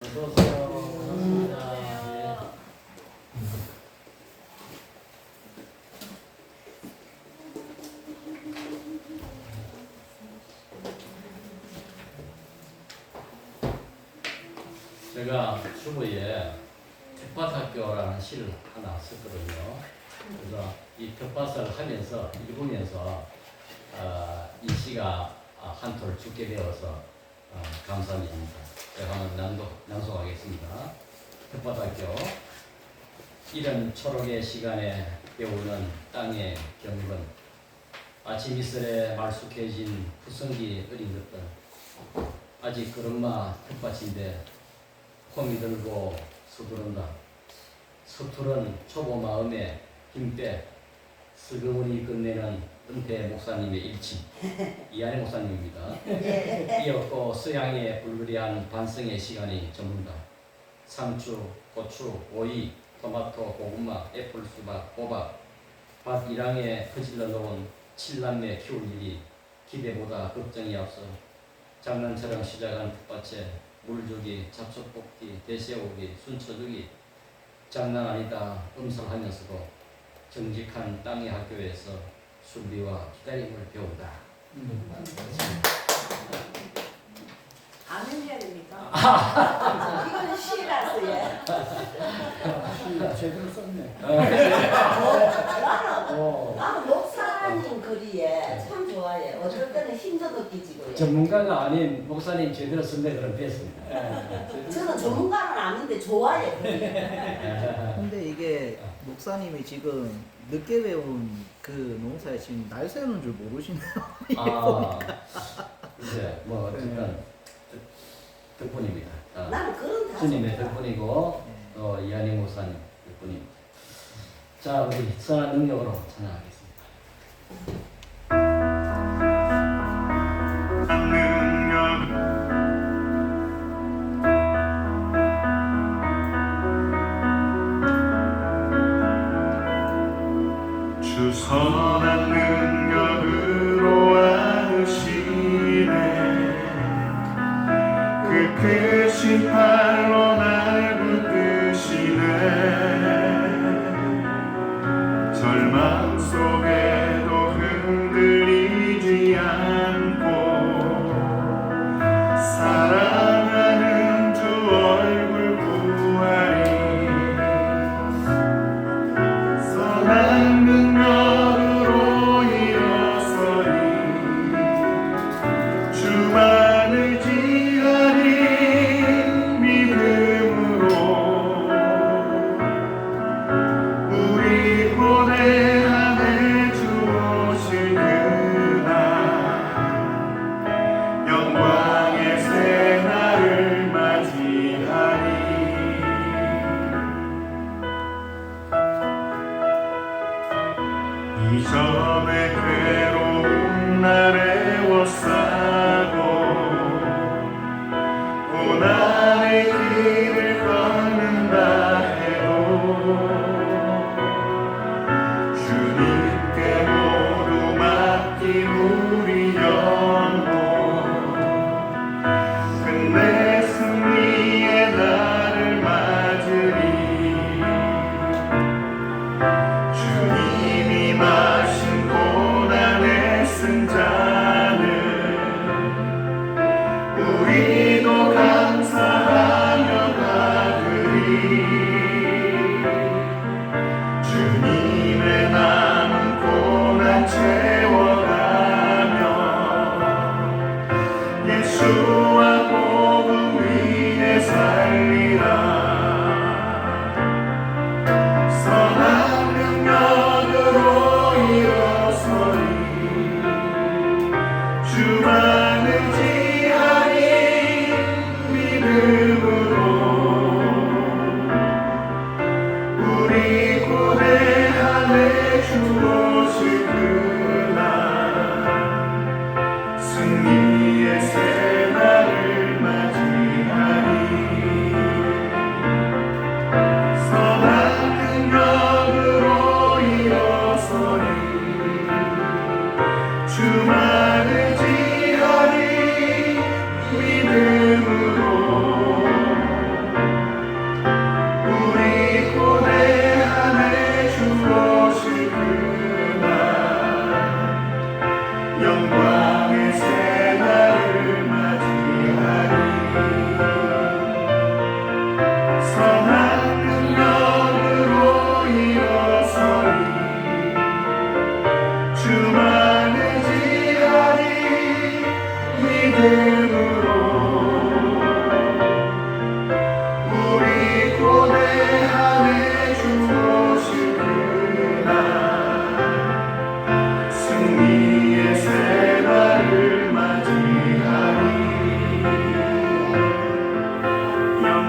어서오세요. 반갑습니다. 제가 주부에 텃밭학교라는 시를 하나 썼거든요. 그래서 이 텃밭을 하면서 읽으면서 이 시가 한 톨 죽게 되어서 감사합니다. 제가 한번 낭송하겠습니다. 텃밭학교. 이른 초록의 시간에 배우는 땅의 경건, 아침 이슬에 말쑥해진 푸성기 어린 것들, 아직 그런마 텃밭인데 폼이 들고 서두른다. 서투른 초보 마음에 힘빼 슬그머니 끝내는 은퇴 목사님의 일침, 이한희 목사님입니다. 이었고 서양의 불그리한 반성의 시간이 저문다. 상추, 고추, 오이, 토마토, 고구마, 애플, 수박, 호박, 밭 일항에 퍼질러 놓은 칠남매 키울 일이 기대보다 걱정이 앞서 장난처럼 시작한 텃밭에 물주기, 잡초 뽑기, 대세우기, 순쳐주기, 장난 아니다 음성하면서도 정직한 땅의 학교에서 순비와 기다림을 배운다. 아멘 해야 됩니까? 이거는 시라서 예. 제대로 썼네. 나는 목사님 글이에 참 좋아해. 어떨 때는 힘도 느끼지고요. 전문가가 아닌 목사님 제대로 쓴데 그럼 뺐습니다. 저는 전문가는 아닌데 좋아해. 근데 이게 목사님이 지금 늦게 배운 그 농사에 지금 날 세우는 줄 모르시네요. 글쎄, 뭐 어쨌든 덕분입니다. 나는 그런 다 주님의 덕분이고 이한희 목사님 덕분입니다. 자, 우리 선한 능력으로 찬양하겠습니다. 주 선한 능력으로 하시네 그 크신 팔로 날 붙드시네 절망 속에도 흔들리지 않고 사랑하는 주 얼굴 구하리 선한 능력으로 일어서리 주만을 지하리 믿음으로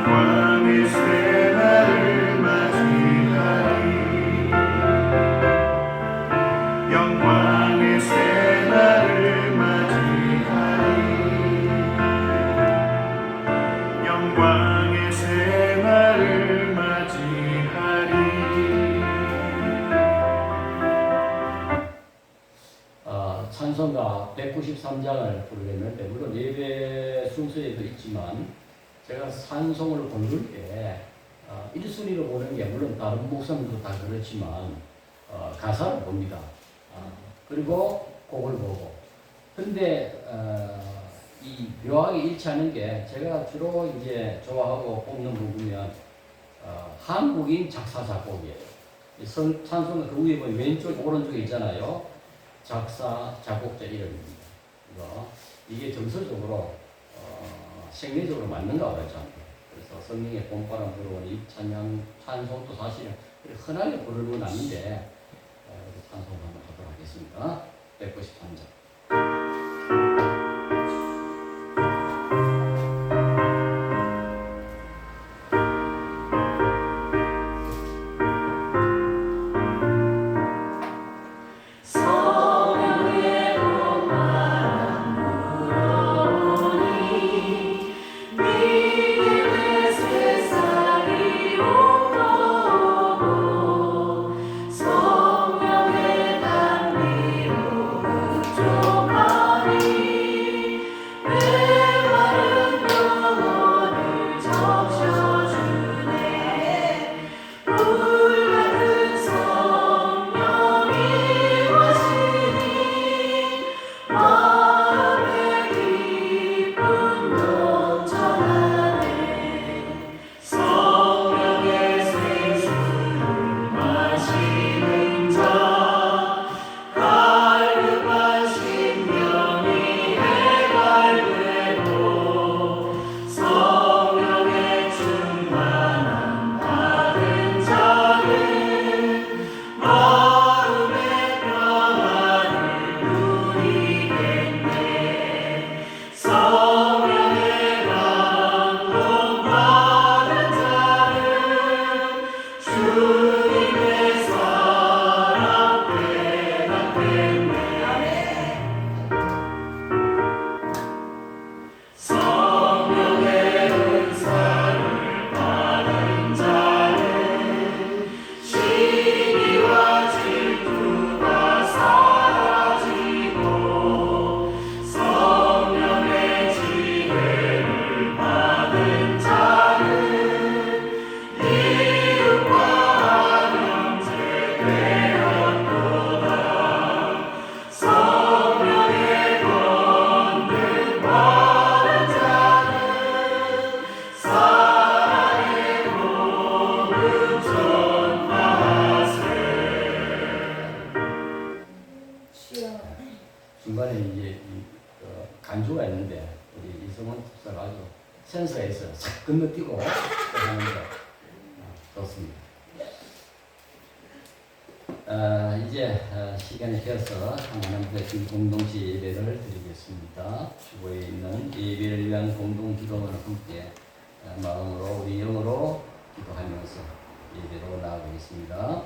영광의 새날을 맞이하리 영광의 새날을 맞이하리 영광의 새날을 맞이하리. 찬송가 193장을 부르려면 물론 예배 순서에도 있지만 제가 찬송을 부를 때 1순위로 보는 게 물론 다른 목사님도 다 그렇지만 가사를 봅니다. 그리고 곡을 보고. 근데 이 묘하게 일치하는 게 제가 주로 이제 좋아하고 뽑는 부분이면 한국인 작사 작곡이에요. 찬송가 그 위에 보면 왼쪽 오른쪽에 있잖아요. 작사 작곡자 이름입니다. 이게 정서적으로 생리적으로 맞는가 그랬죠. 그래서 성령의 봄바람 불어오니 찬송도 사실은 흔하게 부르는 건 아닌데 찬송 한번 하도록 하겠습니다. 193장. 중간에 이제 간주가 있는데 우리 이성원 집사가 아주 센스가 있어요. 싹 건너뛰고 하는 거 좋습니다. 이제 시간이 되어서 하나님께 공동체 예배를 드리겠습니다. 주보에 있는 예배를 위한 공동 기도를 함께 마음으로 우리 영으로 기도하면서 예배로 나아가겠습니다.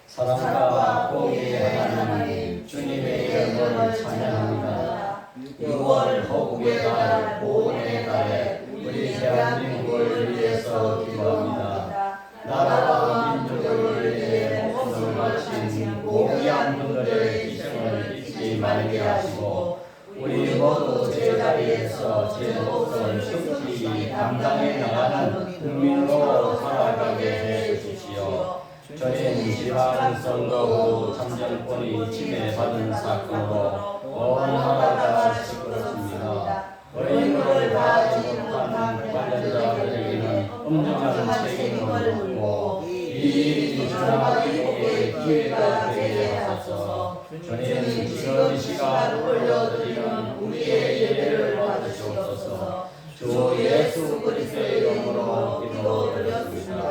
사랑과 공의의 하나님 주님의 이름을 찬양합니다. 6월 허국의 달 보온의 달에 우리 대한민국을 위해서 기도합니다. 나라와 민족을 위해 목숨을 바친 고귀한 분들의 희생을 잊지 말게 하시고 우리 모두 제자리에서 제 몫을 충실히 감당해 나가는 국민으로 살아가게 해 주시오. 전임 지방선거 후 참정권이 침해받은 사건으로 온 나라가 시끄럽습니다. 의무를 다하지 못한 관련자들에게는 엄정한 책임을 묻고 이 일이 전화기록의 기회가 되게 하소서. 전임 지선 시간 올려드리는 우리의 예배를 받으시옵소서. 주 예수 그리스도의 이름으로 기도드렸습니다.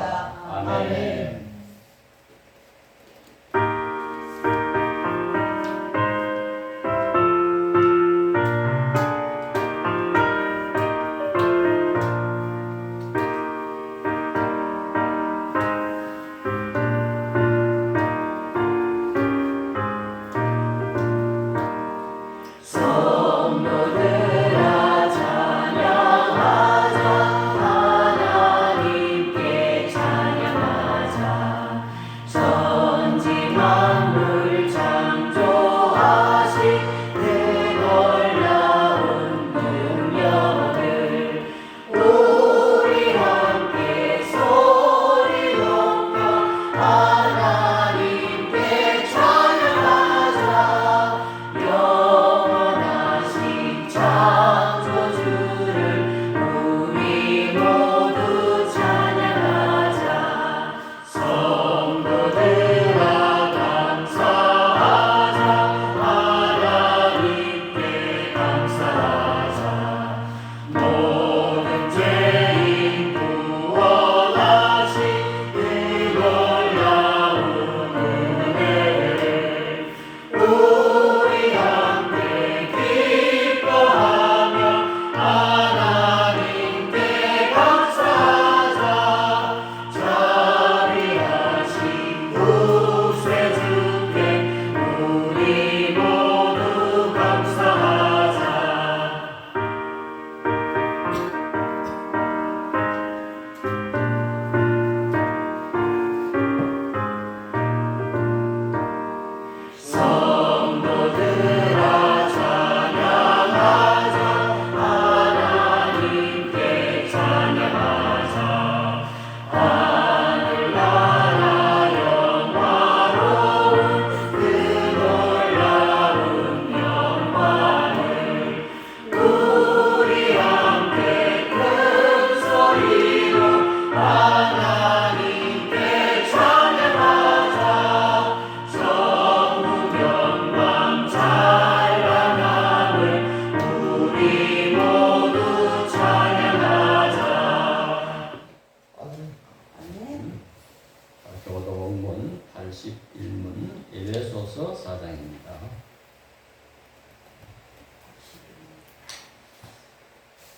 아멘.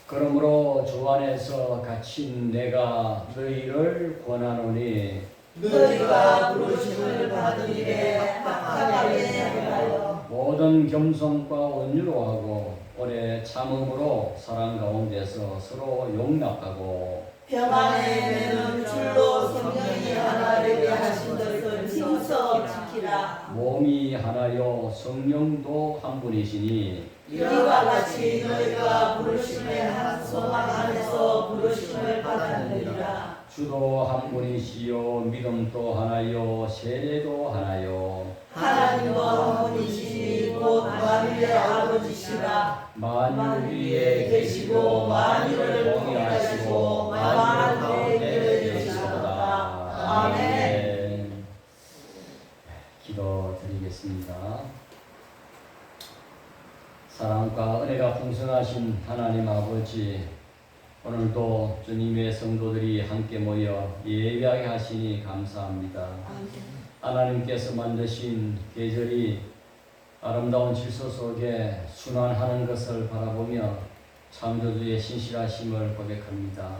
그러므로 주 안에서 갇힌 내가 너희를 권하노니 너희가 부르심을 받은 일에 합당하게 하여 모든 겸손과 온유로 하고 오래 참음으로 사랑 가운데서 서로 용납하고 평안에 매는 줄로 성령이 하나 되게 하신 것을 힘써 지키라. 몸이 하나요 성령도 한 분이시니 이와 같이 너희가 부르심의 한 소망 안에서 부르심을 받았느니라. 주도 한 분이시요 믿음도 하나요 세례도 하나요 하나님도 한 분이시니 곧 만유의 아버지시라. 만유 위에 계시고 만유를 통일하시고 만유 가운데 계시도다. 아멘. 기도드리겠습니다. 사랑과 은혜가 풍성하신 하나님 아버지, 오늘도 주님의 성도들이 함께 모여 예배하게 하시니 감사합니다. 하나님께서 만드신 계절이 아름다운 질서 속에 순환하는 것을 바라보며 창조주의 신실하심을 고백합니다.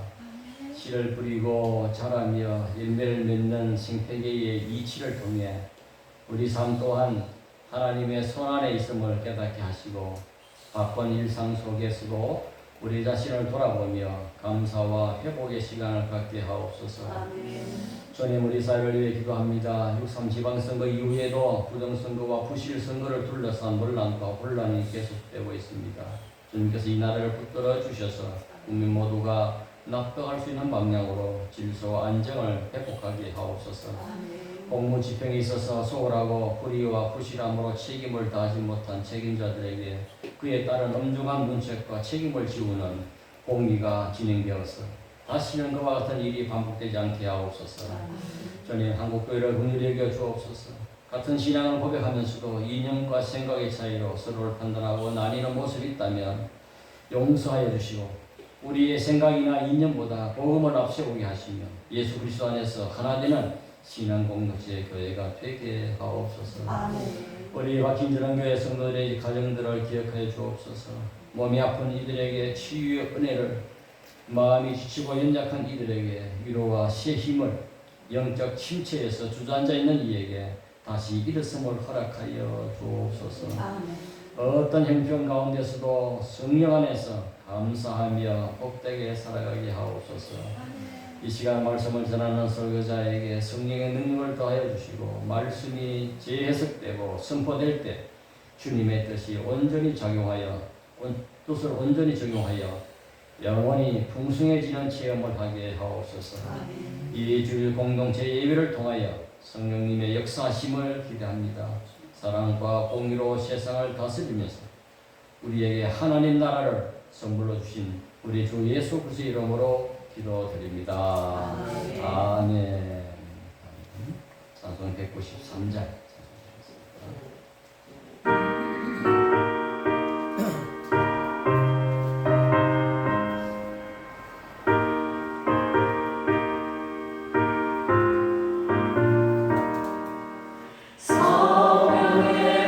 씨를 뿌리고 자라며 열매를 맺는 생태계의 이치를 통해 우리 삶 또한 하나님의 손안에 있음을 깨닫게 하시고 바쁜 일상 속에서도 우리 자신을 돌아보며 감사와 회복의 시간을 갖게 하옵소서. 주님, 우리 사회를 위해 기도합니다. 6.3 지방선거 이후에도 부정선거와 부실선거를 둘러싼 논란과 혼란이 계속되고 있습니다. 주님께서 이 나라를 붙들어 주셔서 국민 모두가 납득할 수 있는 방향으로 질서와 안정을 회복하게 하옵소서. 공무 집행에 있어서 소홀하고 불의와 부실함으로 책임을 다하지 못한 책임자들에게 그에 따른 엄중한 문책과 책임을 지우는 공의가 진행되어서 다시는 그와 같은 일이 반복되지 않게 하옵소서. 주님, 한국교회를 긍휼히 여겨 주옵소서. 같은 신앙을 고백하면서도 이념과 생각의 차이로 서로를 판단하고 나뉘는 모습이 있다면 용서하여 주시고 우리의 생각이나 이념보다 복음을 앞세우게 하시며 예수 그리스도 안에서 하나 되는 신앙 공동체 교회가 되게 하옵소서. 우리 박힌전원교회 성도들의 가정들을 기억하여 주옵소서. 몸이 아픈 이들에게 치유의 은혜를, 마음이 지치고 연약한 이들에게 위로와 새 힘을, 영적 침체에서 주저앉아 있는 이에게 다시 일어섬을 허락하여 주옵소서. 어떤 형편 가운데서도 성령 안에서 감사하며 복되게 살아가게 하옵소서. 이 시간 말씀을 전하는 설교자에게 성령의 능력을 더하여 주시고 말씀이 재해석되고 선포될 때 주님의 뜻이 온전히 작용하여 뜻을 온전히 적용하여 영원히 풍성해지는 체험을 하게 하옵소서. 이 주일 공동체 예배를 통하여 성령님의 역사하심을 기대합니다. 사랑과 공의로 세상을 다스리면서 우리에게 하나님 나라를 선물로 주신 우리 주 예수 그리스도의 이름으로 기도드립니다. 아멘. 찬송 193장. 성령의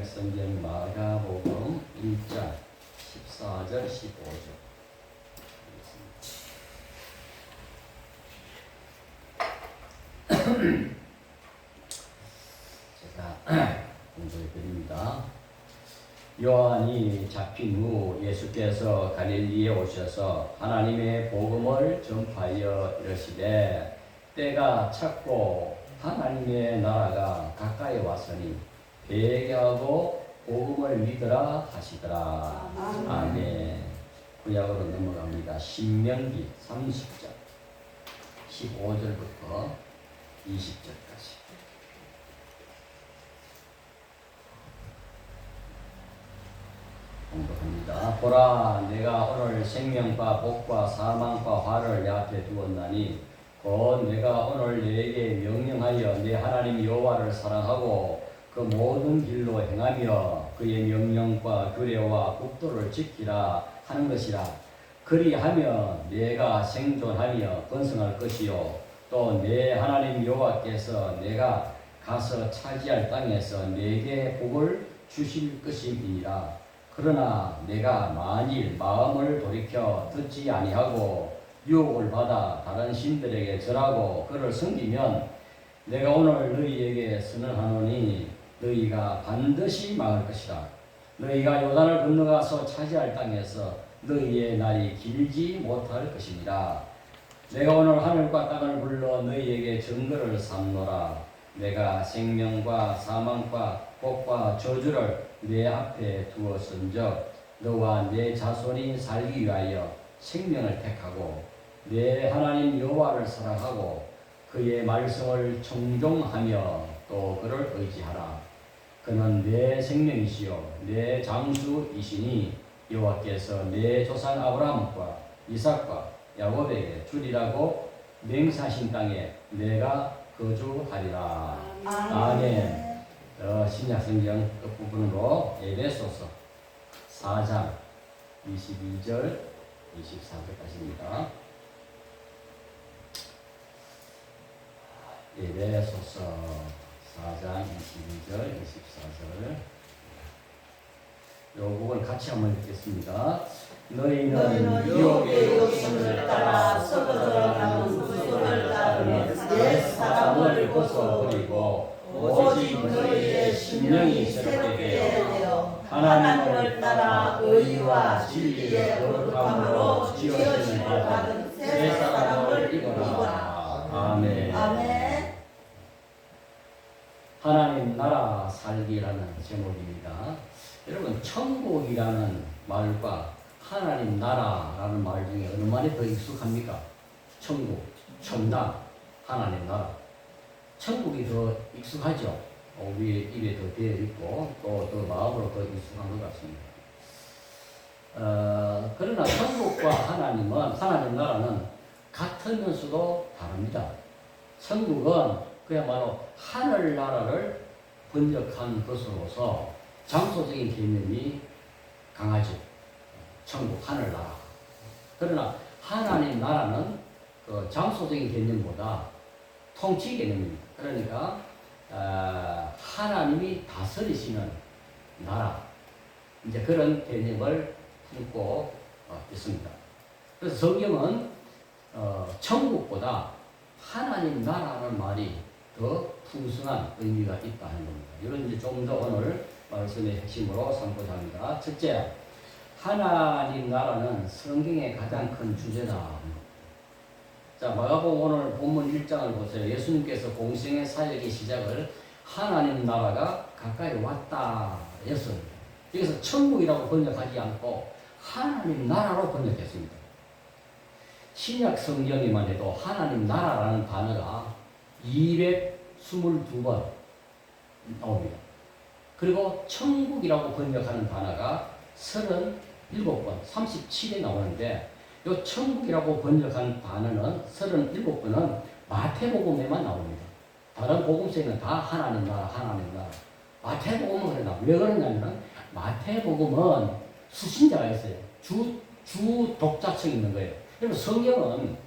신약성경 마가복음 1장 14절 15절 제가 공부해 드립니다. 요한이 잡힌 후 예수께서 갈릴리에 오셔서 하나님의 복음을 전파하여 이르시되 때가 찼고 하나님의 나라가 가까이 왔으니 회개하고 복음을 믿으라 하시더라. 아멘. 구약으로 넘어갑니다. 신명기 30장 15절부터 20절까지. 공독합니다. 보라, 내가 오늘 생명과 복과 사망과 화를 내 앞에 두었나니 곧 내가 오늘 너에게 명령하여 내 하나님 여호와를 사랑하고 그 모든 길로 행하며 그의 명령과 규례와 국도를 지키라 하는 것이라. 그리하면 내가 생존하며 번성할 것이요 또 내 하나님 여호와께서 내가 가서 차지할 땅에서 내게 복을 주실 것임이니라. 그러나 내가 만일 마음을 돌이켜 듣지 아니하고 유혹을 받아 다른 신들에게 절하고 그를 섬기면 내가 오늘 너희에게 선언하노니 너희가 반드시 망할 것이라. 너희가 요단을 건너가서 차지할 땅에서 너희의 날이 길지 못할 것입니다. 내가 오늘 하늘과 땅을 불러 너희에게 증거를 삼노라. 내가 생명과 사망과 복과 저주를 내 앞에 두었은즉 너와 내 자손이 살기 위하여 생명을 택하고 내 하나님 여호와를 사랑하고 그의 말씀을 청종하며 또 그를 의지하라. 그는 내 생명이시요 내 장수이시니 여호와께서 내 조상 아브라함과 이삭과 야곱에게 주리라고 맹세하신 땅에 내가 거주하리라. 아멘. 신약성경 끝부분으로 에베소서 4장 22절 24절까지입니다. 에베소서 4장 22절 24절 요 부분 같이 한번 읽겠습니다. 너희는 유혹의 욕심을 따라 서로 들어가는 구소를 따르며 옛 사람을 벗어버리고 오직 너희의 심령이 새롭게 되어 하나님을 따라 의와 진리의 거룩함으로 지어짐을 받은 새 사람을 입어라. 아멘. 아멘. 하나님 나라 살기라는 제목입니다. 여러분 천국이라는 말과 하나님 나라라는 말 중에 어느 말이 더 익숙합니까? 천국, 천당, 하나님 나라. 천국이 더 익숙하죠. 우리 입에 더 되어 있고 또 더 마음으로 더 익숙한 것 같습니다. 그러나 천국과 하나님 나라는 같으면서도 다릅니다. 천국은 그야말로 하늘나라를 번역한 것으로서 장소적인 개념이 강하죠. 천국, 하늘나라. 그러나 하나님 나라는 그 장소적인 개념보다 통치 개념입니다. 그러니까 하나님이 다스리시는 나라, 이제 그런 개념을 품고 있습니다. 그래서 성경은 천국보다 하나님 나라는 말이 더 풍성한 의미가 있다는 겁니다. 이런 이제 좀 더 오늘 말씀의 핵심으로 삼고자 합니다. 첫째, 하나님 나라는 성경의 가장 큰 주제다. 자, 마가복음 오늘 본문 1장을 보세요. 예수님께서 공생의 사역의 시작을 하나님 나라가 가까이 왔다 했습니다. 여기서 천국이라고 번역하지 않고 하나님 나라로 번역했습니다. 신약 성경에만 해도 하나님 나라라는 단어가 222번 나옵니다. 그리고 천국이라고 번역하는 단어가 37번, 37에 나오는데 이 천국이라고 번역한 단어는 37번은 마태복음에만 나옵니다. 다른 복음서에는 다 하나님 나라, 하나님 나라. 마태복음은 그러나 왜 그러냐면 마태복음은 수신자가 있어요. 주 독자층이 있는 거예요. 그래서 성경은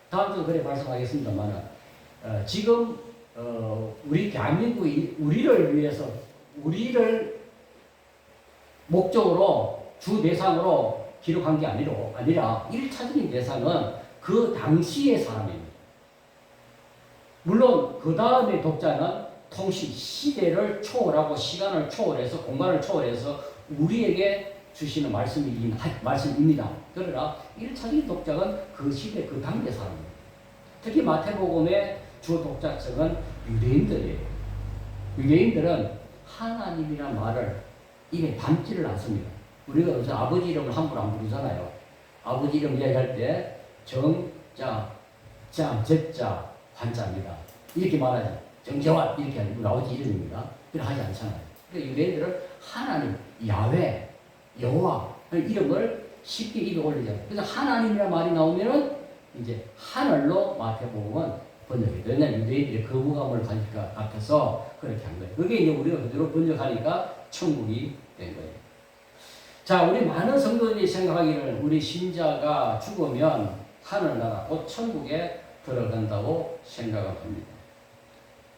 다음도 그래 말씀하겠습니다만 지금 우리 대한민국이 우리를 위해서 우리를 목적으로 주 대상으로 기록한 게 아니라 1차적인 대상은 그 당시의 사람입니다. 물론 그 다음에 독자는 통신 시대를 초월하고 시간을 초월해서 공간을 초월해서 우리에게 주시는 말씀입니다. 그러나 1차적인 독자는 그 시대 그 당대 사람입니다. 특히 마태복음의 주 독자층은 유대인들이에요. 유대인들은 하나님이란 말을 입에 담지를 않습니다. 우리가 요새 아버지 이름을 함부로 안 부르잖아요. 아버지 이름 이야기할 때 정자, 제자, 환자입니다. 이렇게 말하죠. 정재환 이렇게 하는 아버지 이름입니다. 그렇게 하지 않잖아요. 그러니까 유대인들은 하나님, 야훼, 여호와 이름을 쉽게 입에 올리죠. 그래서 하나님이라는 말이 나오면은 이제 하늘로 마태복음은 번역이 돼요. 왜냐하면 유대인들이 거부감을 가니까 앞에서 그렇게 한 거예요. 그게 이제 우리가 그대로 번역하니까 천국이 된 거예요. 자, 우리 많은 성도들이 생각하기를 우리 신자가 죽으면 하늘나라, 곧 천국에 들어간다고 생각을 합니다.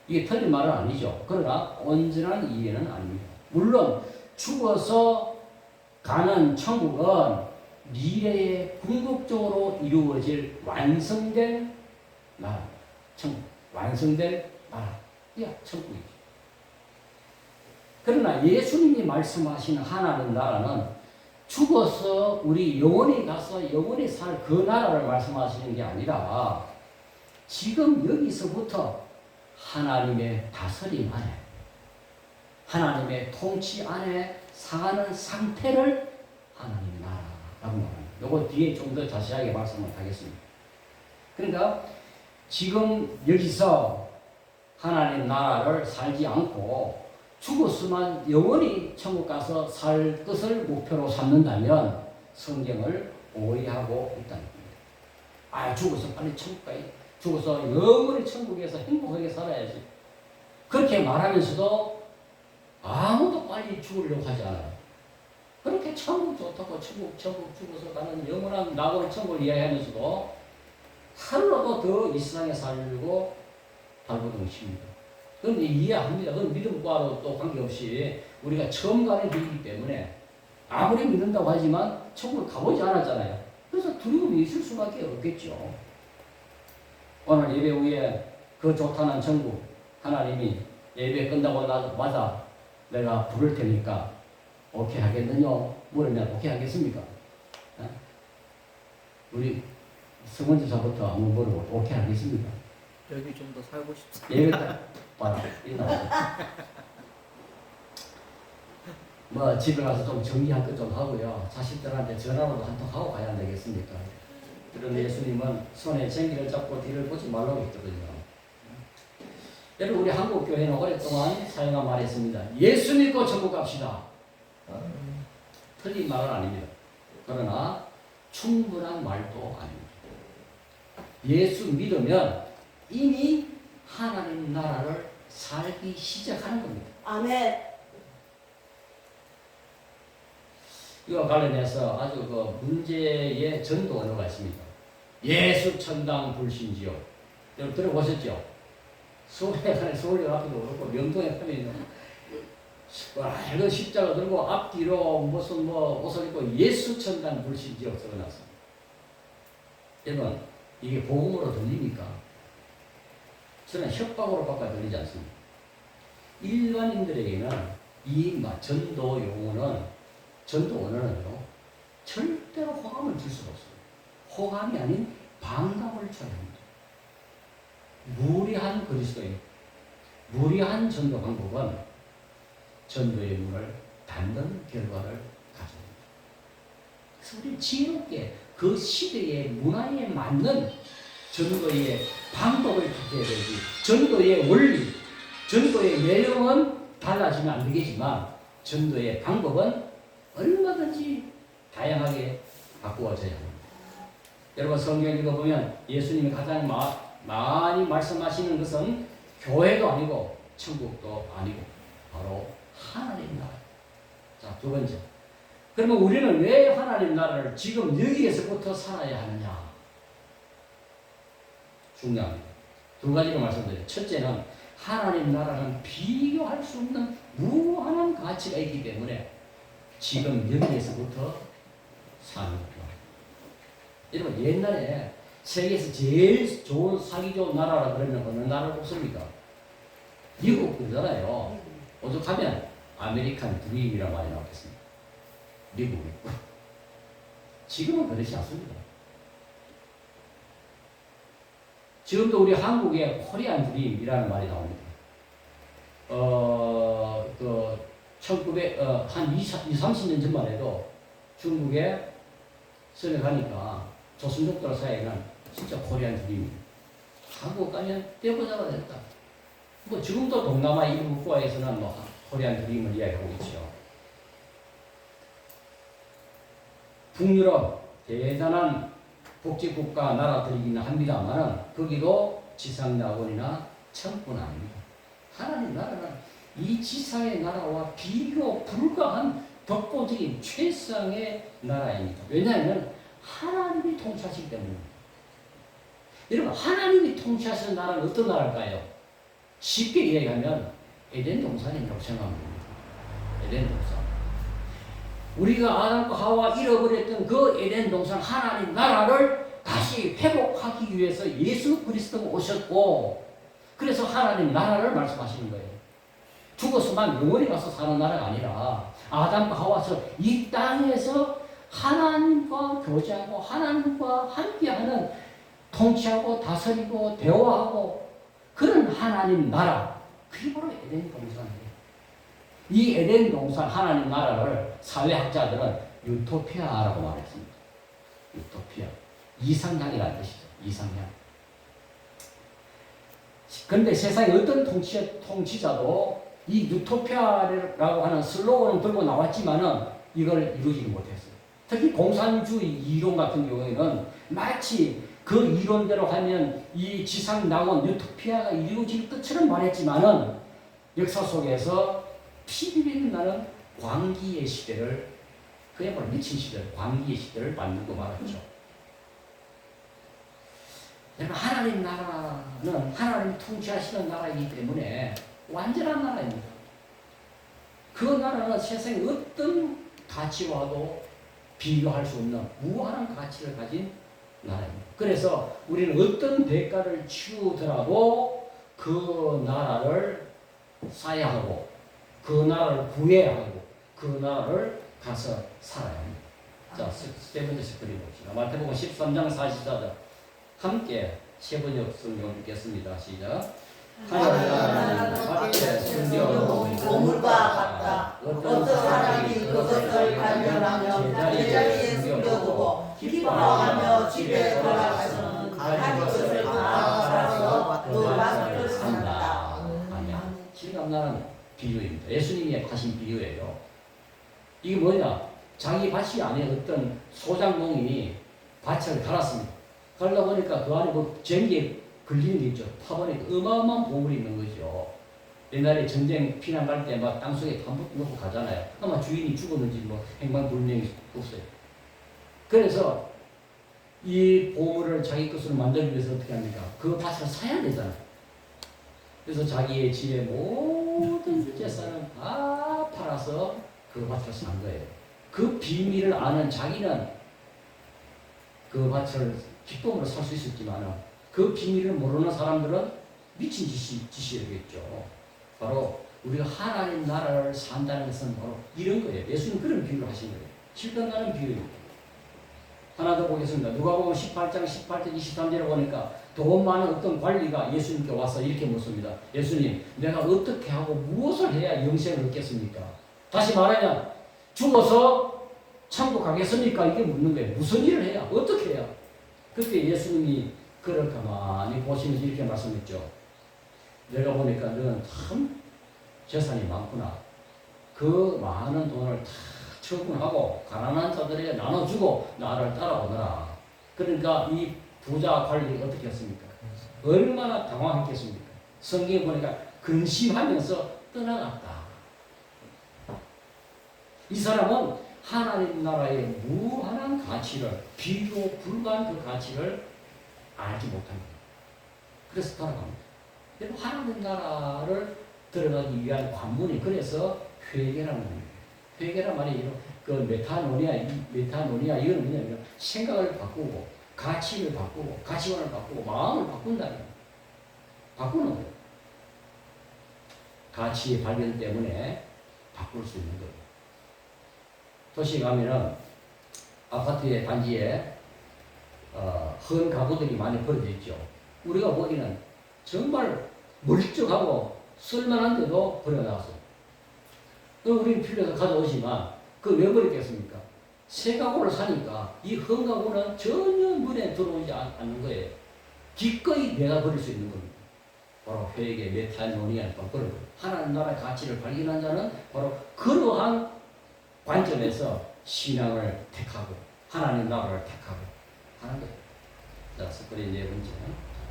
이게 틀린 말은 아니죠. 그러나 온전한 이해는 아닙니다. 물론 죽어서 가는 천국은 미래에 궁극적으로 이루어질 완성된 나라, 천국, 완성된 나라, 이게 천국이죠. 그러나 예수님이 말씀하시는 하나님 나라는 죽어서 우리 영원히 가서 영원히 살 그 나라를 말씀하시는 게 아니라 지금 여기서부터 하나님의 다스림 안에, 하나님의 통치 안에 사는 상태를 하나님의 나라라고 말합니다. 요거 뒤에 좀 더 자세하게 말씀을 하겠습니다. 그러니까 지금 여기서 하나님 나라를 살지 않고 죽었으면 영원히 천국 가서 살 것을 목표로 삼는다면 성경을 오해하고 있다는 겁니다. 아, 죽어서 빨리 천국 가야지. 죽어서 영원히 천국에서 행복하게 살아야지. 그렇게 말하면서도 아무도 빨리 죽으려고 하지 않아요. 그렇게 천국 좋다고 천국 죽어서 가는 영원한 낙원 천국을 이야기하면서도 하루라도 더 이 세상에 살려고 발버둥 칩니다. 그건 이해합니다. 그건 믿음과도 또 관계없이 우리가 처음 가는 길이기 때문에 아무리 믿는다고 하지만 천국을 가보지 않았잖아요. 그래서 두려움이 있을 수밖에 없겠죠. 오늘 예배 후에 그 좋다는 천국 하나님이 예배 끝나고 나자마자 내가 부를 테니까 오케이 하겠느냐 물으면 오케이 하겠습니까? 우리 성원지사부터 한번 물어보고 오케이 하겠습니까? 여기 좀 더 살고 싶습니다. 예배 때 봐라 뭐 집에 가서 좀 정리할 것 좀 하고요. 자식들한테 전화로도 한 통 하고 가야 안 되겠습니까? 그런 예수님은 손에 쟁기를 잡고 뒤를 보지 말라고 했거든요. 여러분 우리 한국 교회는 오랫동안 사용한 말이 있습니다. 예수 믿고 천국 갑시다. 틀린 말은 아닙니다. 그러나 충분한 말도 아닙니다. 예수 믿으면 이미 하나님 나라를 살기 시작하는 겁니다. 아멘. 이와 관련해서 아주 그 문제의 전도 언어가 있습니다. 예수 천당 불신지요. 여러분 들어보셨죠? 서울역 앞에도 그렇고 명동에 가면은 빨간 십자가 들고 앞뒤로 무슨 뭐 옷을 입고 예수 천당 불신지요 적어놨습니다. 여러분 이게 복음으로 들립니까? 저는 협박으로 바꿔 들리지 않습니다. 일반인들에게는 이 전도 용어는 전도 언어는요 절대로 호감을 줄 수가 없어요. 호감이 아닌 반감을 줘야 합니다. 무리한 그리스도인, 무리한 전도 방법은 전도의 문을 닫는 결과를 가져옵니다. 그래서 우리 지혜롭게 그 시대의 문화에 맞는 전도의 방법을 택해야 되지. 전도의 원리, 전도의 내용은 달라지면 안 되겠지만 전도의 방법은 얼마든지 다양하게 바꾸어져야 합니다. 여러분 성경 읽어보면 예수님이 가장 많이 말씀하시는 것은 교회도 아니고 천국도 아니고 바로 하나님 나라. 자, 두 번째. 그러면 우리는 왜 하나님 나라를 지금 여기에서부터 살아야 하느냐? 중요합니다. 두 가지로 말씀드려요. 첫째는 하나님 나라는 비교할 수 없는 무한한 가치가 있기 때문에 지금 여기에서부터 사는 거예요. 여러분 옛날에 세계에서 제일 좋은 살기 좋은 나라라 그러면 어느 나라가 없습니까? 미국 그러잖아요. 오죽하면 아메리칸 드림이라는 말이 나오겠습니다. 미국이. 지금은 그렇지 않습니다. 지금도 우리 한국에 코리안 드림이라는 말이 나옵니다. 한 30년 전만 해도 중국에 선에 가니까 조선족들 사이에는 진짜 코리안 드림이 한국 가면 떼보자가 됐다. 뭐 지금도 동남아 일부 국가에서는 뭐 코리안 드림을 이야기하고 있죠. 북유럽 대단한 복지국가 나라들이긴 합니다만 거기도 지상낙원이나 천뿐 아닙니다. 하나님 나라는 이 지상의 나라와 비교 불가한 독보적인 최상의 나라입니다. 왜냐하면 하나님이 통치하시기 때문입니다. 여러분 하나님이 통치하시는 나라는 어떤 나라일까요? 쉽게 이야기하면 에덴 동산이라고 생각하면 됩니다. 에덴 동산. 우리가 아담과 하와 잃어버렸던 그 에덴 동산 하나님 나라를 다시 회복하기 위해서 예수 그리스도가 오셨고 그래서 하나님 나라를 말씀하시는 거예요. 죽어서만 영원히 가서 사는 나라가 아니라 아담과 하와서 이 땅에서 하나님과 교제하고 하나님과 함께하는 통치하고 다스리고 대화하고 그런 하나님 나라 그게 바로 에덴 동산이에요. 이 에덴 동산 하나님 나라를 사회학자들은 유토피아라고 말했습니다. 유토피아. 이상향이라는 뜻이죠. 이상향. 그런데 세상에 어떤 통치자도 이 유토피아라고 하는 슬로건을 들고 나왔지만은 이걸 이루지는 못했어요. 특히 공산주의 이론 같은 경우에는 마치 그 이론대로 하면 이 지상낙원 유토피아가 이루어질 것처럼 말했지만은 역사 속에서 피비린 나는 광기의 시대를 그야말로 미친 시대를 광기의 시대를 만들고 말았죠. 하나님 나라는 하나님 통치하시는 나라이기 때문에 완전한 나라입니다. 그 나라는 세상의 어떤 가치와도 비교할 수 없는 무한한 가치를 가진 나라입니다. 그래서 우리는 어떤 대가를 치우더라도 그 나라를 사야 하고 그 나라를 구해야 하고 그 나라를 가서 살아야 합니다. 자, 세 번째 스크린 봅시다. 마태복음 13장 44절 함께 세 번역 성경 읽겠습니다. 시작. 하나님은 밭에 숨겨놓은 보물과 같다. 어떤 사람이 그것을 발견하며 제자리에 숨겨두고 기뻐하며 집에 돌아가서는 가진 것을 다 팔아서 그 밭을 산다. 아멘. 실감나는 비유입니다. 예수님이 하신 비유예요. 이게 뭐냐? 자기 밭이 안에 어떤 소장농인이 밭을 갈았습니다. 갈다 보니까 그 안에 뭐 전기에 걸리는 게 있죠. 타보니까 어마어마한 보물이 있는 거죠. 옛날에 전쟁 피난 갈 때 막 땅속에 다 넣고 가잖아요. 아마 주인이 죽었는지 뭐 행방불명이 없어요. 그래서 이 보물을 자기 것으로 만들기 위해서 어떻게 합니까? 그 밭을 사야 되잖아요. 그래서 자기의 집의 모든 재산을 다 팔아서 그 밭을 산 거예요. 그 비밀을 아는 자기는 그 밭을 기쁨으로 살 수 있었지만 그 비밀을 모르는 사람들은 미친 짓이겠죠. 바로 우리가 하나님 나라를 산다는 것은 바로 이런 거예요. 예수님 그런 비유를 하신 거예요. 실감나는 비유입니다. 하나 더 보겠습니다. 누가복음 18장 18절 23절에 보니까 돈 많은 어떤 관리가 예수님께 와서 이렇게 묻습니다. 예수님, 내가 어떻게 하고 무엇을 해야 영생을 얻겠습니까? 다시 말하면 죽어서 천국 가겠습니까? 이게 묻는 거예요. 무슨 일을 해야? 어떻게 해야? 그때 예수님이 그를 가만히 보시면서 이렇게 말씀했죠. 내가 보니까 너는 참 재산이 많구나. 그 많은 돈을 다 처분하고 가난한 자들에게 나눠주고 나를 따라오너라. 그러니까 이 부자 관리가 어떻게 했습니까? 얼마나 당황했겠습니까? 성경에 보니까 근심하면서 떠나갔다. 이 사람은 하나님 나라의 무한한 가치를, 비교 불가한 그 가치를 알지 못합니다. 그래서 돌아갑니다. 하나님 나라를 들어가기 위한 관문이 그래서 회개라는 겁니다. 회개란 말이 그 메타노니아 이거는 뭐냐면 생각을 바꾸고 가치를 바꾸고 가치관을 바꾸고 마음을 바꾼다는 거예요. 바꾸는 거예요. 가치의 발견 때문에 바꿀 수 있는 거예요. 도시에 가면은 아파트의 단지에 헌 가구들이 많이 버려져 있죠. 우리가 보기에는 정말 멀쩡하고 쓸만한데도 버려놨어요. 우리는 필요해서 가져오지만 그 왜 버렸겠습니까? 새 가구를 사니까 이 헌 가구는 전혀 눈에 들어오지 않는 거예요. 기꺼이 내가 버릴 수 있는 겁니다. 바로 회개, 메타노니아는 바로 그런 거예요. 하나님 나라의 가치를 발견한 자는 바로 그러한 관점에서 신앙을 택하고 하나님 나라를 택하고 하는 거예요. 자, 스크린 네 번째.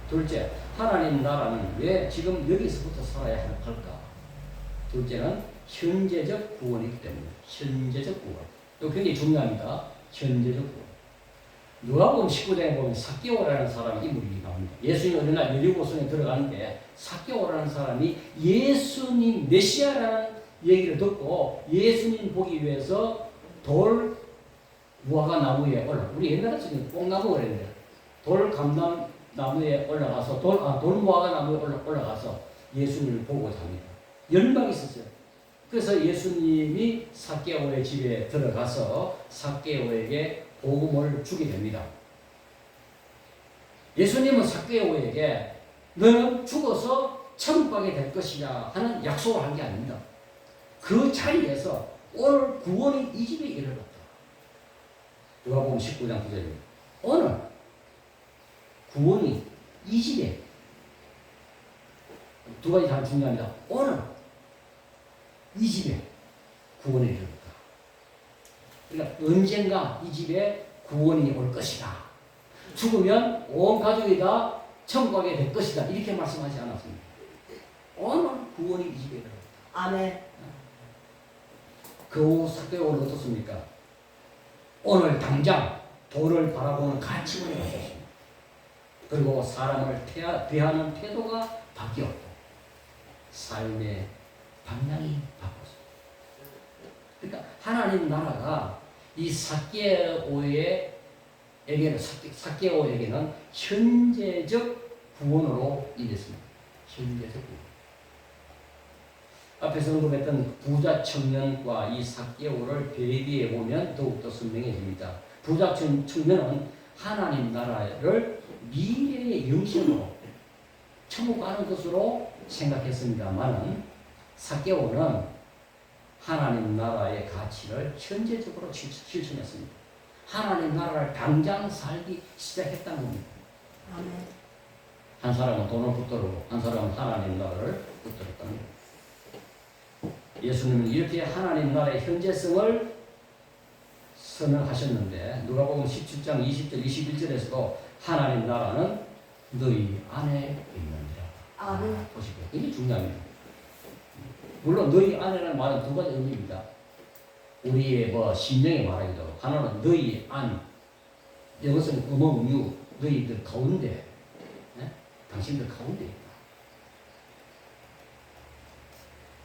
둘째, 하나님 나라는 왜 지금 여기서부터 살아야 할까? 둘째는 현재적 구원이기 때문에 현재적 구원. 이거 굉장히 중요합니다. 현재적 구원. 누가복음 19장에 보면 삭개오라는 사람이 인물이 나옵니다. 예수님 어느 날 여리고성에 들어가는데 삭개오라는 사람이 예수님 메시아라는 얘기를 듣고 예수님 보기 위해서 돌 무화과 나무에 우리 옛날에 쓰는 뽕나무 그랬는데 돌 감람 나무에 올라가서 돌 무화과 나무에 올라가서 예수님을 보고자 합니다. 열망이 있었어요. 그래서 예수님이 삭개오의 집에 들어가서 삭개오에게 복음을 주게 됩니다. 예수님은 삭개오에게 너는 죽어서 천국 가게 될 것이야 하는 약속을 한 게 아닙니다. 그 자리에서 오늘 구원이 이 집에 이르렀다. 누가복음 19장 9절입니다. 오늘 구원이 이 집에 두 가지 다 중요합니다. 오늘 이 집에 구원이 이르렀다. 그러니까 언젠가 이 집에 구원이 올 것이다. 죽으면 온 가족이 다 천국 가게 될 것이다. 이렇게 말씀하지 않았습니다. 오늘 구원이 이 집에 이르렀다. 아멘. 그 삭개오는 어떻습니까? 오늘 당장 돌을 바라보는 가치관이 바뀌었습니다. 그리고 사람을 대하는 태도가 바뀌었고 삶의 방향이 바뀌었습니다. 그러니까 하나님 나라가 이 삭개오에게는 현재적 구원으로 임했습니다. 현재적 구원. 앞에서 언급했던 부자 청년과 이 삭개오를 대비해 보면 더욱더 선명해집니다. 부자 청년은 하나님 나라를 미래의 영생으로 천국 가는 것으로 생각했습니다만은 삭개오는 하나님 나라의 가치를 현재적으로 실천했습니다. 하나님 나라를 당장 살기 시작했다는 겁니다. 아멘. 한 사람은 돈을 붙들고 한 사람은 하나님 나라를 붙들었다는 겁니다. 예수님은 이렇게 하나님 나라의 현재성을 선언하셨는데 누가복음 17장 20절 21절에서도 하나님 나라는 너희 안에 있느니라. 아멘. 보시고요. 이게 중요합니다. 물론 너희 안에라는 말은 두 가지 의미입니다. 우리의 심령의 말하기도 하나는 너희 안, 이것은 among you, 너희들 가운데, 당신들 가운데 있다.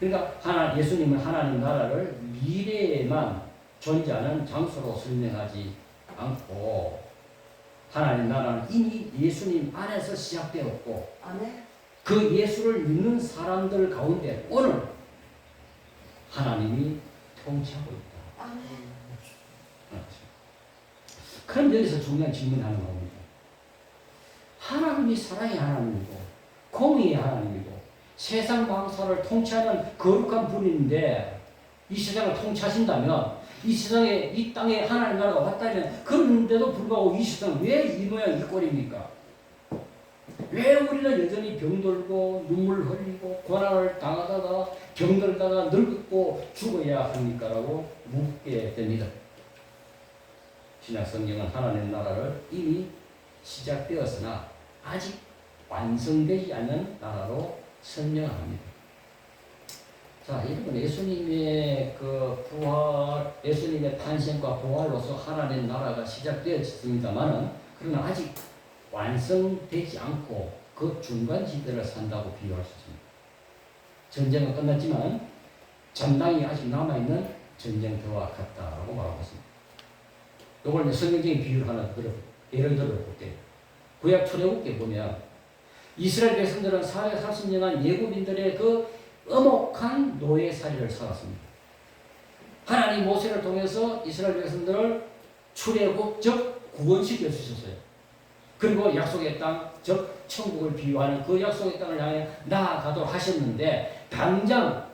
그러니까 예수님은 하나님 나라를 미래에만 존재하는 장소로 설명하지 않고 하나님 나라는 이미 예수님 안에서 시작되었고 아멘. 그 예수를 믿는 사람들 가운데 오늘 하나님이 통치하고 있다. 아멘. 그럼 여기서 중요한 질문을 하는 겁니다. 하나님이 사랑의 하나님이고 공의의 하나님이고 세상 방사를 통치하는 거룩한 분인데 이 세상을 통치하신다면 이 세상에 이 땅에 하나님 나라가 왔다면 그런데도 불구하고 이 세상은 왜 이 모양 이 꼴입니까? 왜 우리는 여전히 병들고 눈물 흘리고 고난을 당하다가 병들다가 늙고 죽어야 합니까? 라고 묻게 됩니다. 신약 성경은 하나님 나라를 이미 시작되었으나 아직 완성되지 않는 나라로 설명합니다. 자, 여러분 예수님의 예수님의 탄생과 부활로서 하나님 나라가 시작되었습니다만은 그러나 아직 완성되지 않고 그 중간 지대를 산다고 비유할 수 있습니다. 전쟁은 끝났지만 전당이 아직 남아있는 전쟁터와 같다라고 말하고 있습니다. 이걸 이제 성경적인 비유를 하나 예를 들어 볼게요. 구약 출애굽기에 보면 이스라엘 백성들은 430년간 예굽인들의 그 엄혹한 노예살이를 살았습니다. 하나님 모세를 통해서 이스라엘 백성들을 출애굽 즉 구원시켜 주셨어요. 그리고 약속의 땅 즉 천국을 비유하는 그 약속의 땅을 향해 나아가도록 하셨는데 당장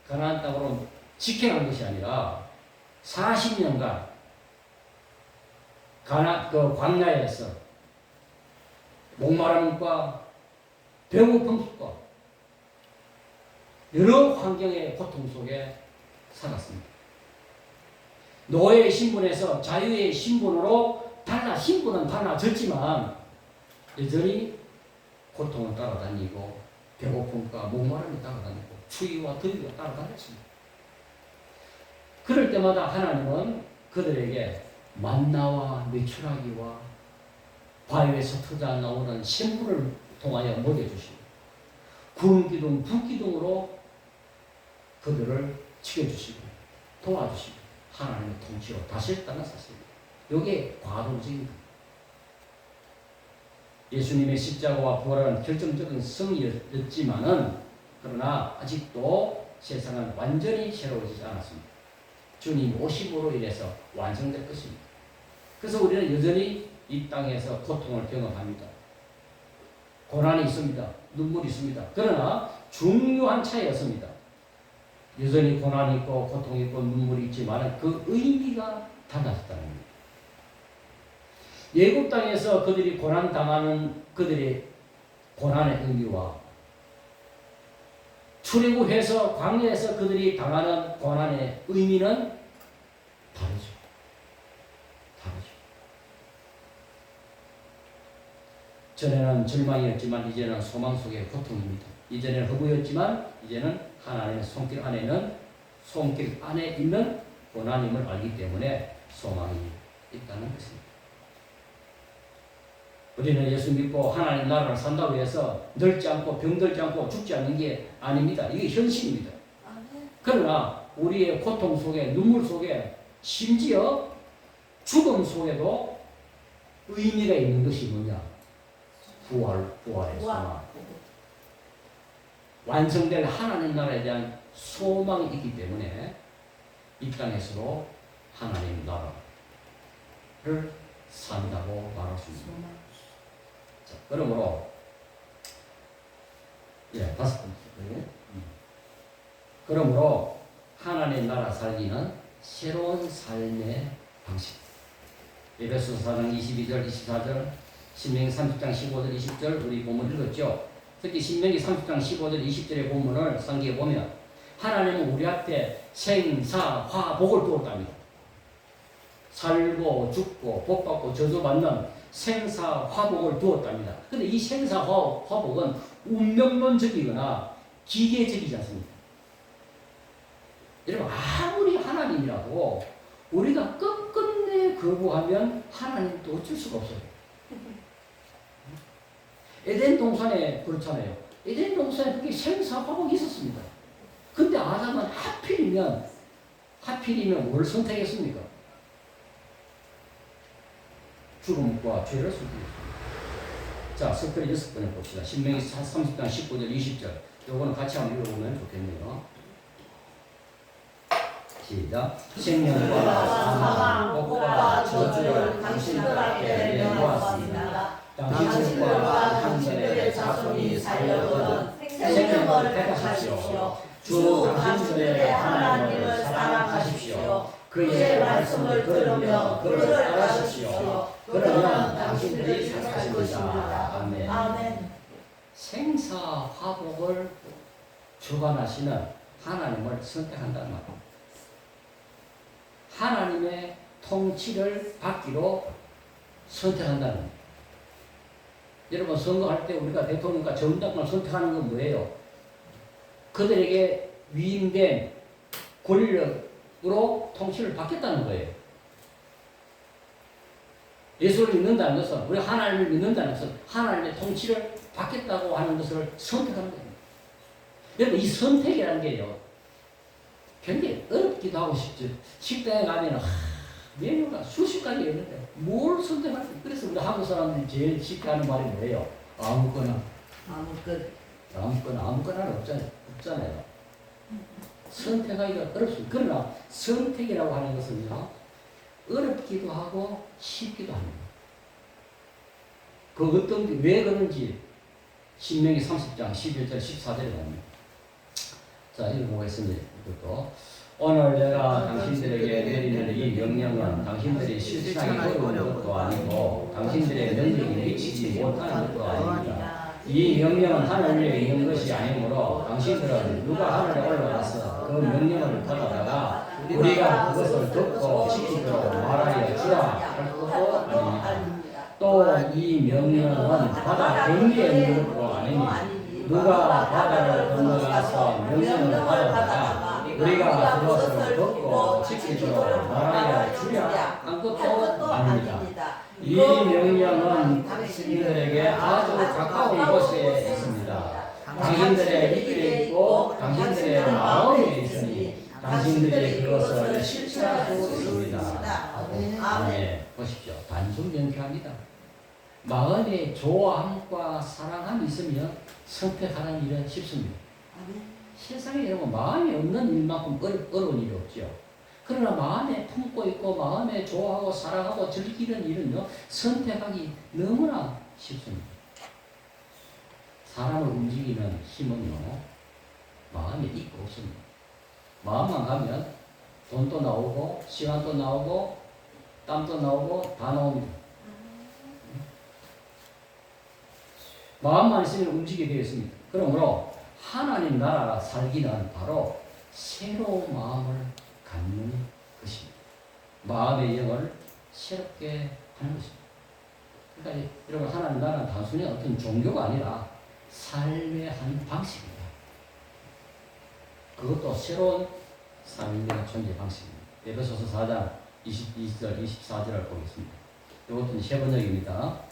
가나안 땅으로 직행한 것이 아니라 40년간 그 광야에서 목마름과 배고픔과 여러 환경의 고통 속에 살았습니다. 노예의 신분에서 자유의 신분으로 신분은 달라졌지만 여전히 고통을 따라다니고 배고픔과 목마름이 따라다니고 추위와 더위가 따라다녔습니다. 그럴 때마다 하나님은 그들에게 만나와 메추라기와 바위에서 터져 나오는 샘물을 통하여 먹여주시고 구름 기둥, 불 기둥으로 그들을 지켜주시고 도와주시고 하나님의 통치로 다시 떠났었습니다. 이게 과도적입니다. 예수님의 십자가와 부활은 결정적인 승리였지만은 그러나 아직도 세상은 완전히 새로워지지 않았습니다. 주님 오심으로 인해서 완성될 것입니다. 그래서 우리는 여전히 이 땅에서 고통을 경험합니다. 고난이 있습니다. 눈물이 있습니다. 그러나 중요한 차이였습니다. 여전히 고난이 있고 고통이 있고 눈물이 있지만 그 의미가 달라졌다는 겁니다. 예굽 땅에서 그들이 고난당하는 그들의 고난의 의미와 출애굽해서 광야에서 그들이 당하는 고난의 의미는 다르죠. 전에는 절망이었지만 이제는 소망 속의 고통입니다. 이전에는 허구였지만 이제는 하나님의 손길 안에 있는 고난임을 알기 때문에 소망이 있다는 것입니다. 우리는 예수 믿고 하나님 나라를 산다고 해서 늙지 않고 병들지 않고 죽지 않는 게 아닙니다. 이게 현실입니다. 그러나 우리의 고통 속에 눈물 속에 심지어 죽음 속에도 의미가 있는 것이 뭐냐? 부활의 소망. 완성될 하나님 나라에 대한 소망이 있기 때문에 이 땅에서도 하나님 나라를 산다고 말할 수 있습니다. 자, 그러므로 다섯 번째. 그러므로 하나님 나라 살기는 새로운 삶의 방식. 에베소서 4장 22절 24절 신명기 30장 15절 20절 우리 본문 읽었죠. 특히 신명기 30장 15절 20절의 본문을 상기해 보면 하나님은 우리 앞에 생사화복을 두었답니다. 살고 죽고 복받고 저주받는 생사화복을 두었답니다. 그런데 이 생사화복은 운명론적이거나 기계적이지 않습니까? 여러분 아무리 하나님이라도 우리가 끝끝내 거부하면 하나님도 어쩔 수가 없어요. 에덴 동산에 그렇잖아요. 에덴 동산에 그게 생사화복이 있었습니다. 근데 아담은 하필이면 뭘 선택했습니까? 죽음과 죄를 선택했습니다. 자, 스크린 6번에 봅시다. 신명기 30장 19절 20절 요거는 같이 한번 읽어보면 좋겠네요. 시작. 생명과 사망, 복과 저주를 당신들 앞에 내놓았습니다. 당신들과 당신들의 자손이 살려거든 생명을 택하십시오. 주 당신들의 하나님을 사랑하십시오. 그의 말씀을 들으며 그를 따르십시오. 그러면 당신들이 살 것입니다. 아멘. 아멘. 생사화복을 주관하시는 하나님을 선택한다는 말입니다. 하나님의 통치를 받기로 선택한다는 겁니다. 여러분 선거할 때 우리가 대통령과 정당을 선택하는 건 뭐예요? 그들에게 위임된 권력으로 통치를 받겠다는 거예요. 예수를 믿는다는 것은 우리 하나님을 믿는다는 것은 하나님의 통치를 받겠다고 하는 것을 선택하는 겁니다. 여러분 이 선택이라는 게요. 굉장히 어렵기도 하고 쉽죠. 식당에 가면은 메뉴가 수십 가지 있는데 뭘 선택할지. 그래서 우리 한국 사람들이 제일 쉽게 하는 말이 뭐예요? 아무거나 아무거나는 없잖아요. 선택하기가 어렵습니다. 그러나 선택이라고 하는 것은요, 어렵기도 하고 쉽기도 합니다. 그 어떤 왜 그런지 신명기 30장 11절 14절에 나옵니다. 자, 읽어보겠습니다. 이것도 오늘 내가 당신들에게 내리는 이 명령은 당신들이 실천하기 어려운 것도 아니고 당신들의 능력이 미치지 못하는 것도 아닙니다. 이 명령은 하늘 위에 있는 것이 아니므로 당신들은 누가 하늘에 올라가서 그 명령을 받아다가 우리가 그것을 듣고 지키도록 말하여 주라 할 것도 아닙니다. 또 이 명령은 바다 경계에 있는 것도 아니니 누가 바다를 건너가서 명령을 받아다가 우리가 그것을 듣고 지키도록 말하여 주랴 한 것도 아닙니다. 이 명령은 당신들에게 아주 가까운 곳에 있습니다. 당신들의 입에 있고 당신들의 마음에 있으니 당신들이 그것을 실천할 수 있습니다. 아멘. 보십시오. 단순 명쾌합니다. 마음에 좋아함과 사랑함이 있으면 선택하는 일은 쉽습니다. 세상에 여러분 마음이 없는 일만큼 어려운 일이 없죠. 그러나 마음에 품고 있고 마음에 좋아하고 사랑하고 즐기는 일은요, 선택하기 너무나 쉽습니다. 사람을 움직이는 힘은요, 마음에 있고 없습니다. 마음만 가면 돈도 나오고 시간도 나오고 땀도 나오고 다 나옵니다. 마음만 있으면 움직이게 되어 있습니다. 그러므로 하나님 나라 살기는 바로 새로운 마음을 갖는 것입니다. 마음의 영을 새롭게 하는 것입니다. 그러니까 여러분, 하나님 나라는 단순히 어떤 종교가 아니라 삶의 한 방식입니다. 그것도 새로운 삶의 존재 방식입니다. 에베소서 4장 22절 24절을 보겠습니다. 이것도 세 번역입니다.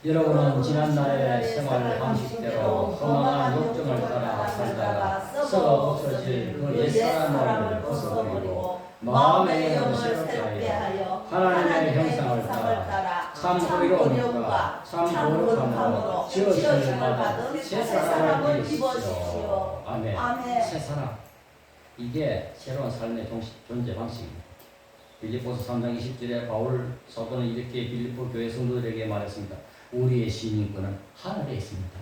여러분은 지난날의 생활 방식대로 허망한 욕정을 따라 살다가 썩어 없어질 그 옛사람을 벗어버리고 마음의 영을 새롭게 하여 하나님의 형상을 따라 참 의로움과 참 거룩함으로 지으심을 받아 새 사람을 입으십시오. 아멘. 새 사람. 이게 새로운 삶의 존재 방식입니다. 빌립보서 3장 20절에 바울 사도는 이렇게 빌립보 교회 성도들에게 말했습니다. 우리의 시민권은 하늘에 있습니다.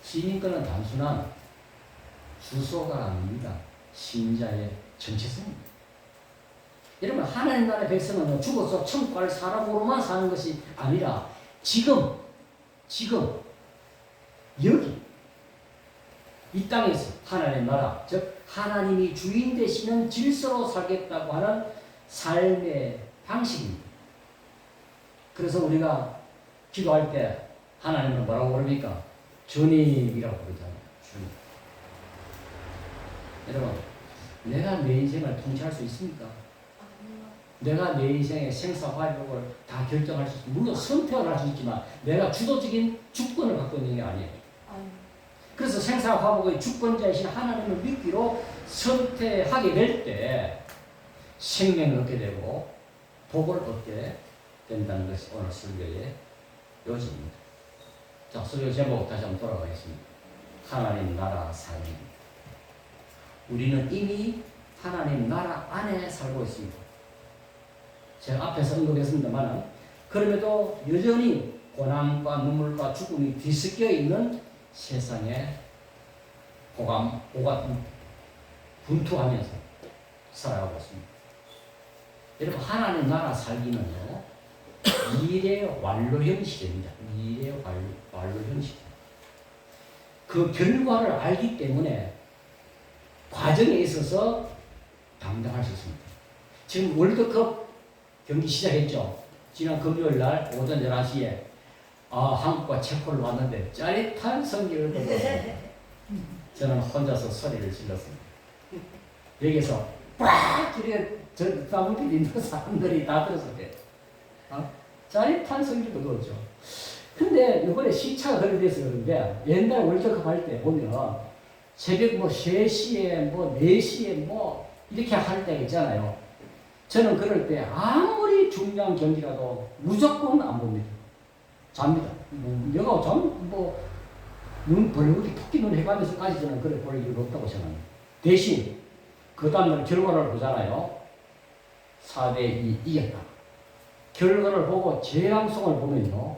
시민권은 단순한 주소가 아닙니다. 신자의 정체성입니다. 여러분, 하나님 나라의 백성은 죽어서 천국 갈 사람으로만 사는 것이 아니라 지금 여기 이 땅에서 하나님 나라, 즉 하나님이 주인 되시는 질서로 살겠다고 하는 삶의 방식입니다. 그래서 우리가 기도할 때 하나님을 뭐라고 부릅니까? 주님이라고 부르잖아요. 주님. 여러분, 내가 내 인생을 통치할 수 있습니까? 내가 내 인생의 생사화복을 다 결정할 수 있습니다. 물론 선택을 할 수 있지만 내가 주도적인 주권을 갖고 있는 게 아니에요. 그래서 생사화복의 주권자이신 하나님을 믿기로 선택하게 될 때 생명을 얻게 되고 복을 얻게 된다는 것이 오늘 설교의 요지입니다. 자, 설교 제목 다시 한번 돌아가겠습니다. 하나님 나라 삶입니다. 우리는 이미 하나님 나라 안에 살고 있습니다. 제가 앞에서 언급했습니다만 그럼에도 여전히 고난과 눈물과 죽음이 뒤섞여 있는 세상에 고가 분투하면서 살아가고 있습니다. 여러분, 하나님 나라 살기는요, 일의 완료 형식입니다. 일의 완료 형식. 그 결과를 알기 때문에 과정에 있어서 감당할 수 있습니다. 지금 월드컵 경기 시작했죠. 지난 금요일 날 오전 11시에 한국과 체코를 왔는데 짜릿한 성적을 거뒀습니다. 저는 혼자서 소리를 질렀습니다. 여기서 빡! 이렇게 사무실 있는 사람들이 다 들었어요. 짜릿한 성적을 거뒀죠. 근데 이번에 시차가 그래 돼서 그런데 옛날 월드컵 할 때 보면 새벽 뭐 3시에 뭐 4시에 뭐 이렇게 할 때 있잖아요. 저는 그럴 때 아무리 중요한 경기라도 무조건 안 봅니다. 잡니다. 내가 눈 벌리고 푹 눈 해가면서까지 저는 그래 볼 이유가 없다고 생각합니다. 대신 그 다음날 결과를 보잖아요. 4대2 이겼다. 결과를 보고 재방송을 보면요.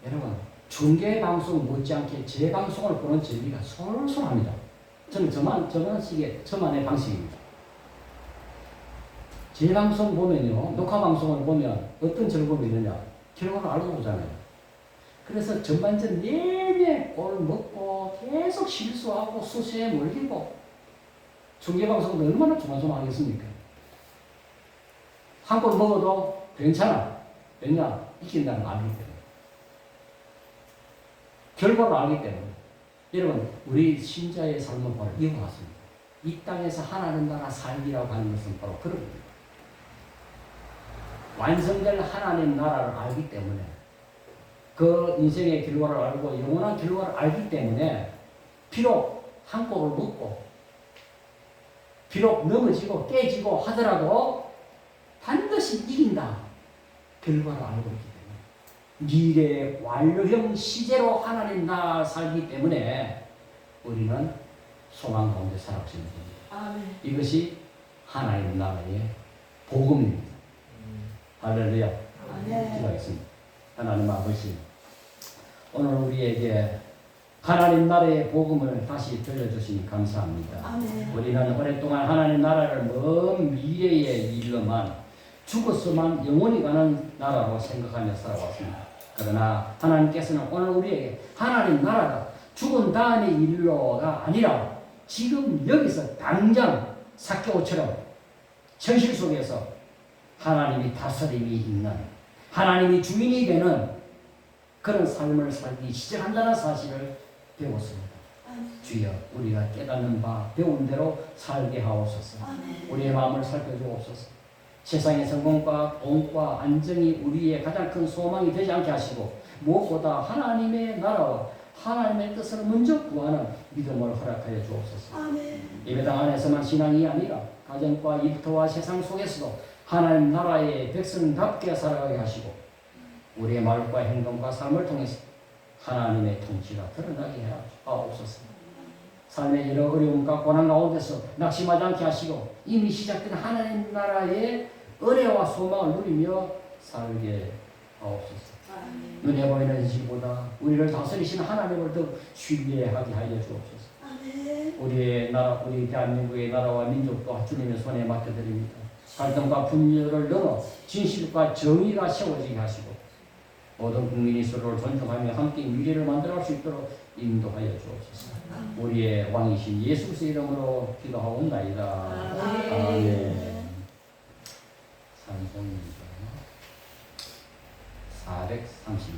여러분 중계방송 못지않게 재방송을 보는 재미가 솔솔합니다. 저는 저만의 방식입니다. 재방송 보면요. 녹화방송을 보면 어떤 즐거움이 있느냐. 결과를 알고 보잖아요. 그래서 전반전 내내 골 먹고 계속 실수하고 수세에 몰리고 중계방송도 얼마나 조마조마하겠습니까? 한 골 먹어도 괜찮아. 왜냐? 이긴다는 걸 알기 때문에. 결과를 알기 때문에. 여러분, 우리 신자의 삶은 바로 이와 같습니다. 이 땅에서 하나님 나라 살기라고 하는 것은 바로 그런 겁니다. 완성될 하나님 나라를 알기 때문에 그 인생의 결과를 알고 영원한 결과를 알기 때문에 비록 한 골을 먹고 비록 넘어지고 깨지고 하더라도 반드시 이긴다. 결과를 알고 있기 때문에 미래의 완료형 시제로 하나님 나라 살기 때문에 우리는 소망 가운데 살아가시는 겁니다. 아멘. 이것이 하나님 나라의 복음입니다. 할렐루야. 아멘. 기도하겠습니다. 하나님 아버지, 오늘 우리에게 하나님 나라의 복음을 다시 들려주시니 감사합니다. 아멘. 우리는 오랫동안 하나님 나라를 먼 미래의 일로만 죽어서만 영원히 가는 나라로 생각하며 살아왔습니다. 그러나 하나님께서는 오늘 우리에게 하나님 나라가 죽은 다음의 일로가 아니라 지금 여기서 당장 삭개오처럼 현실 속에서 하나님이 다스림이 있는 하나님이 주인이 되는 그런 삶을 살기 시작한다는 사실을 배웠습니다. 주여 우리가 깨닫는 바 배운 대로 살게 하옵소서. 아멘. 우리의 마음을 살펴주옵소서. 세상의 성공과 돈과 안정이 우리의 가장 큰 소망이 되지 않게 하시고 무엇보다 하나님의 나라와 하나님의 뜻을 먼저 구하는 믿음을 허락하여 주옵소서. 아멘. 예배당 안에서만 신앙이 아니라 가정과 일터와 세상 속에서도 하나님 나라의 백성답게 살아가게 하시고 우리의 말과 행동과 삶을 통해서 하나님의 통치가 드러나게 하옵소서. 삶의 여러 어려움과 고난 가운데서 낙심하지 않게 하시고 이미 시작된 하나님 나라의 은혜와 소망을 누리며 살게 하옵소서. 아멘. 눈에 보이는 현실보다 우리를 다스리시는 하나님을 더 신뢰하게 하여 주옵소서. 아멘. 우리의 나라, 우리 대한민국의 나라와 민족도 주님의 손에 맡겨드립니다. 갈등과 분열을 넘어 진실과 정의가 세워지게 하시고 모든 국민이 서로를 존중하며 함께 미래를 만들어갈 수 있도록 인도하여 주옵소서. 우리의 왕이신 예수 그리스도의 이름으로 기도하옵나이다. 아멘. 찬송입니다. 430.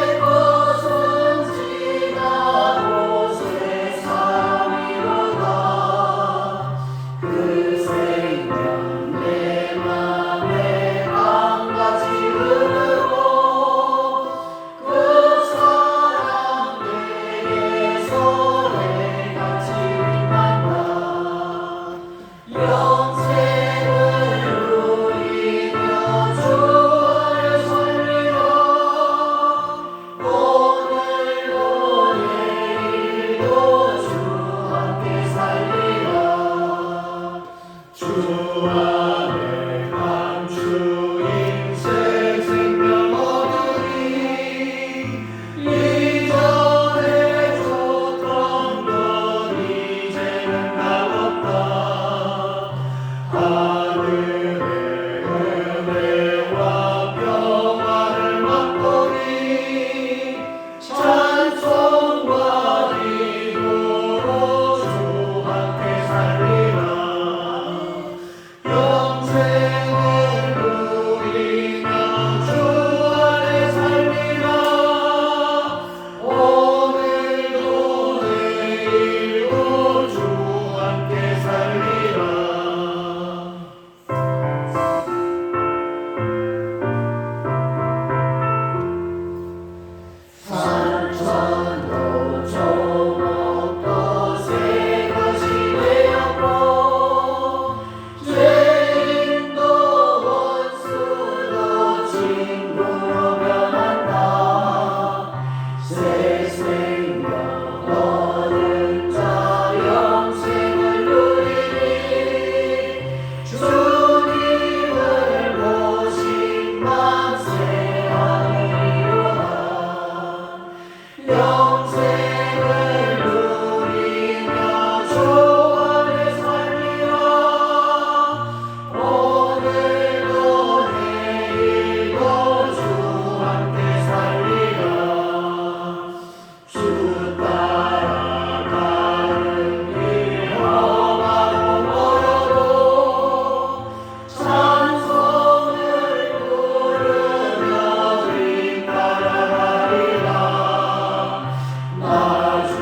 예것은 지나고 세상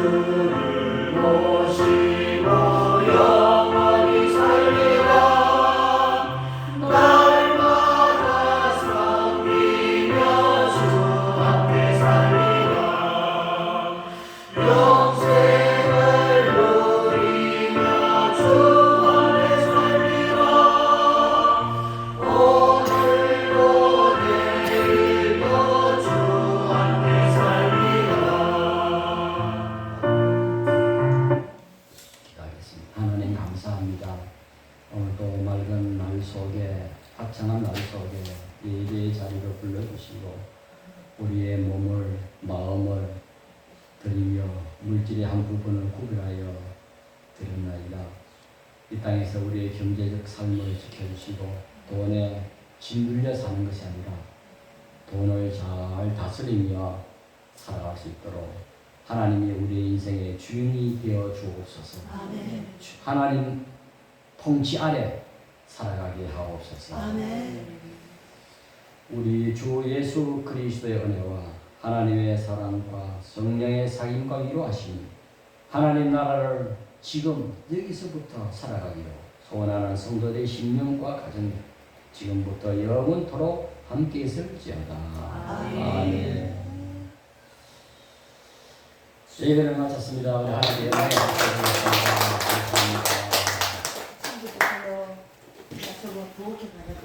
주를 모시고 영원히 살리라. 날마다 섬기며 주 앞에 살리라. 영생을 누리며 주 안에 살리라. 오늘도 내일도 주 안에 살리라. 기도하겠습니다. 하나님 감사합니다. 오늘도 맑은 날 속에, 화창한 날 속에 예배의 자리로 불러주시고 우리의 몸을, 마음을 드리며 물질의 한 부분을 구별하여 드렸나이다. 이 땅에서 우리의 경제적 삶을 지켜주시고 돈에 짓눌려 사는 것이 아니라 돈을 잘 다스리며 살아갈 수 있도록 하나님이 우리의 인생의 주인이 되어 주옵소서. 아멘. 하나님 통치 아래 살아가게 하옵소서. 아멘. 우리 주 예수 그리스도의 은혜와 하나님의 사랑과 성령의 사귐과 위로하심이 하나님 나라를 지금 여기서부터 살아가기로 소원하는 성도들의 심령과 가정 지금부터 영원토록 함께 있을지어다. 아멘. 예배를 마쳤습니다. 우리 하나님의 감사합니다. 저거 부엌에 가야 돼.